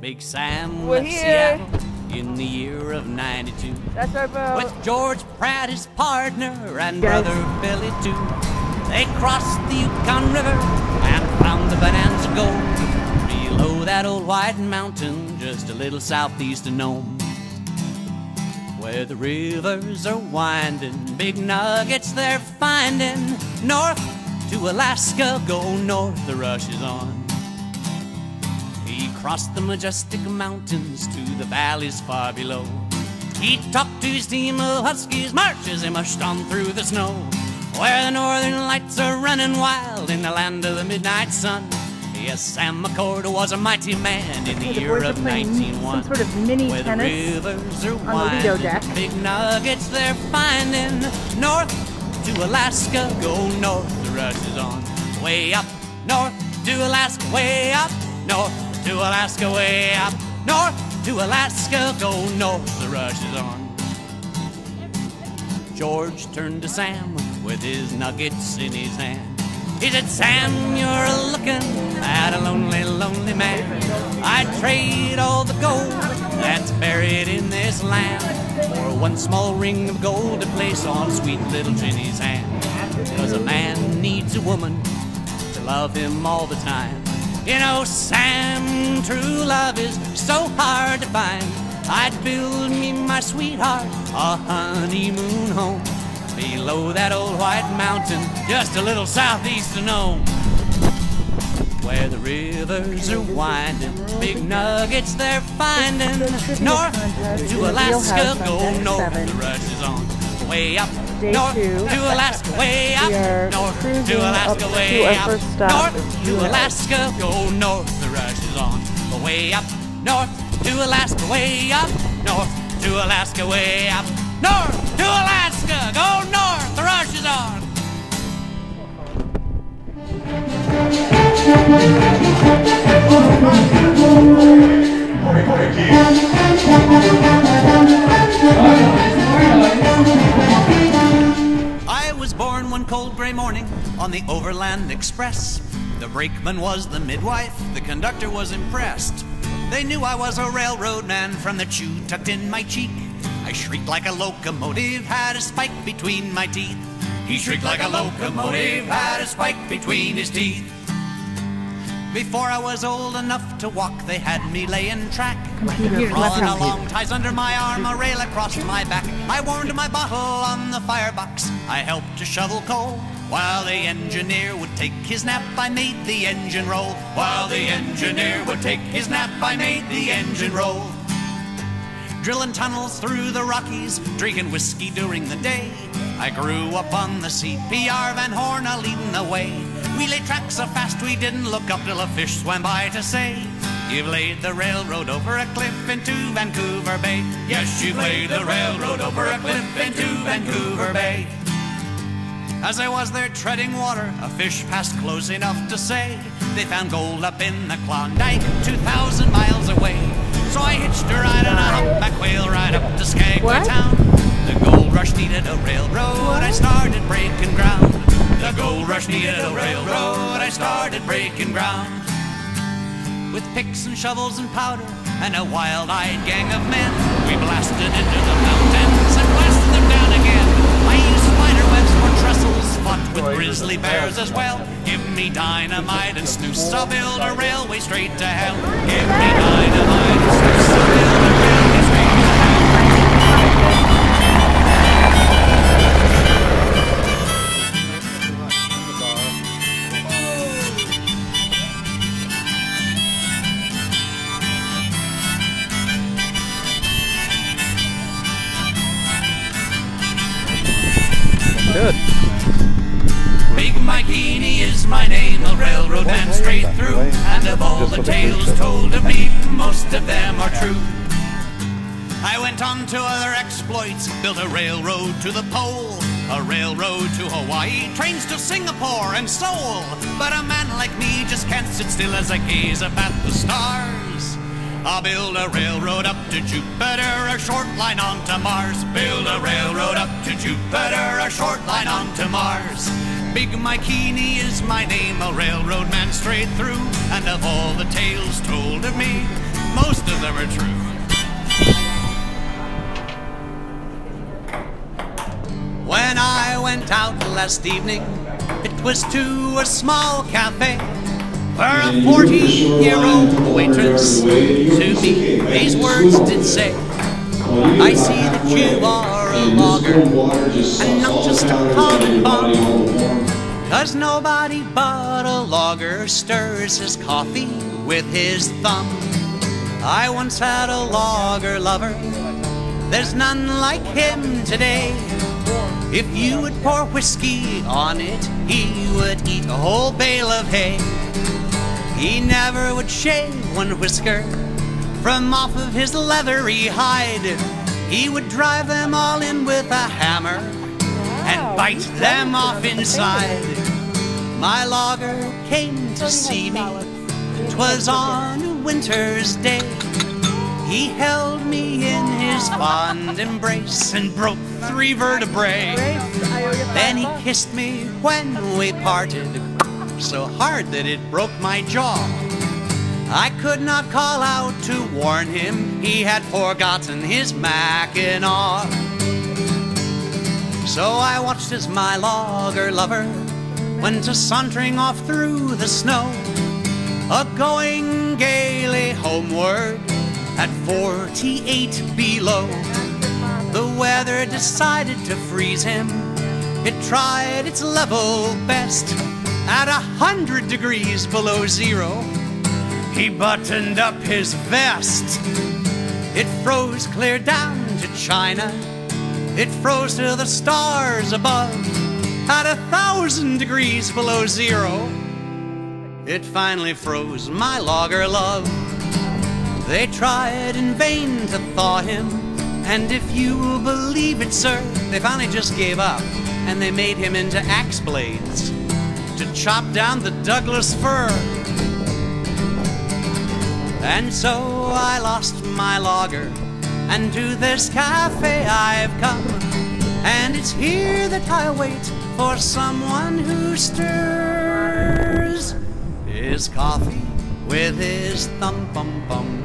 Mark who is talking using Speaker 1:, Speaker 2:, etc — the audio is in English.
Speaker 1: Big Sam
Speaker 2: We're
Speaker 1: left
Speaker 2: here.
Speaker 1: Seattle in the year of 92.
Speaker 2: That's our boat.
Speaker 1: With George Pratt, his partner, and brother Billy too. They crossed the Yukon River and found the Bonanza Gold below that old white mountain just a little southeast of Nome. Where the rivers are winding, big nuggets they're finding. North to Alaska, go north, the rush is on. He crossed the majestic mountains to the valleys far below. He talked to his team of huskies, march as they mushed on through the snow. Where the northern lights are running wild in the land of the midnight sun. Yes, Sam McCord was a mighty man in the year of 1901.
Speaker 2: Some sort of mini
Speaker 1: where
Speaker 2: tennis
Speaker 1: the rivers are
Speaker 2: on the Lido deck.
Speaker 1: winding, big nuggets they're finding. North to Alaska, go north, the rush is on. Way up north to Alaska, way up north to Alaska, way up north to Alaska, go north, the rush is on. George turned to Sam with his nuggets in his hand. He said, Sam, you're looking at a lonely, lonely man. I'd trade all the gold that's buried in this land for one small ring of gold to place on sweet little Jenny's hand. Because a man needs a woman to love him all the time. You know, Sam, true love is so hard to find. I'd build me, my sweetheart, a honeymoon home below that old white mountain, just a little southeast of Nome. Where the rivers are winding, big nuggets they're finding. North to Alaska, go north, the rush is on. Way up north to Alaska, way up north to Alaska, way up north to Alaska, go north, the rush is on. Way up north to Alaska, way up north to Alaska, way up north to Alaska, go north, the rush is on. I was born one cold gray morning on the Overland Express. The brakeman was the midwife, the conductor was impressed. They knew I was a railroad man from the chew tucked in my cheek. I shrieked like a locomotive, had a spike between my teeth. He shrieked like a locomotive, had a spike between his teeth. Before I was old enough to walk, they had me laying track. Crawling along, ties under my arm, a rail across my back. I warmed my bottle on the firebox, I helped to shovel coal. While the engineer would take his nap, I made the engine roll. While the engineer would take his nap, I made the engine roll. Drilling tunnels through the Rockies, drinking whiskey during the day. I grew up on the CPR, Van Horn a-leading the way. We laid tracks so fast we didn't look up till a fish swam by to say, you've laid the railroad over a cliff into Vancouver Bay. Yes, you've laid the railroad over a cliff into Vancouver Bay. As I was there treading water, a fish passed close enough to say, they found gold up in the Klondike, 2,000 miles away. So I hitched a ride on a humpback whale right up to Skagway town. The gold rush needed a railroad, I started breaking ground. The gold rush needed a railroad, I started breaking ground. With picks and shovels and powder and a wild-eyed gang of men, we blasted into the mountains and blasted them down again. I used spider webs for trestles, fought with grizzly bears as well. Give me dynamite and snooze, I'll build a railway straight to hell. Give me dynamite and snooze, I'll build a railway straight to hell.
Speaker 3: Good.
Speaker 1: Big Mikey is my name, a railroad man straight through. And of all the tales told of me, most of them are true. I went on to other exploits, built a railroad to the pole, a railroad to Hawaii, trains to Singapore and Seoul. But a man like me just can't sit still as I gaze up at the stars. I'll build a railroad up to Jupiter, a short line on to Mars. Build a railroad up to Jupiter, a short line on to Mars. Big Mikey is my name, a railroad man straight through. And of all the tales told of me, most of them are true. When I went out last evening, it was to a small cafe where a 40-year-old waitress to me these words did say, I see that you are a logger, and not just a common bum, 'cause nobody but a logger stirs his coffee with his thumb. I once had a logger lover, there's none like him today. If you would pour whiskey on it, he would eat a whole bale of hay. He never would shave one whisker from off of his leathery hide. He would drive them all in with a hammer and bite them off inside. My logger came to see me, 'twas on a winter's day. He held me in his fond embrace and broke 3 vertebrae. Then he kissed me when we parted, so hard that it broke my jaw. I could not call out to warn him, he had forgotten his Mackinaw. So I watched as my logger lover went a-sauntering off through the snow, a-going gaily homeward at 48 below. The weather decided to freeze him. It tried its level best at 100 degrees below zero. He buttoned up his vest. It froze clear down to China. It froze to the stars above at 1,000 degrees below zero. It finally froze my logger love. They tried in vain to thaw him, and if you will believe it, sir, they finally just gave up, and they made him into axe blades to chop down the Douglas fir. And so I lost my logger, and to this cafe I've come, and it's here that I wait for someone who stirs his coffee with his thumb-bum-bum.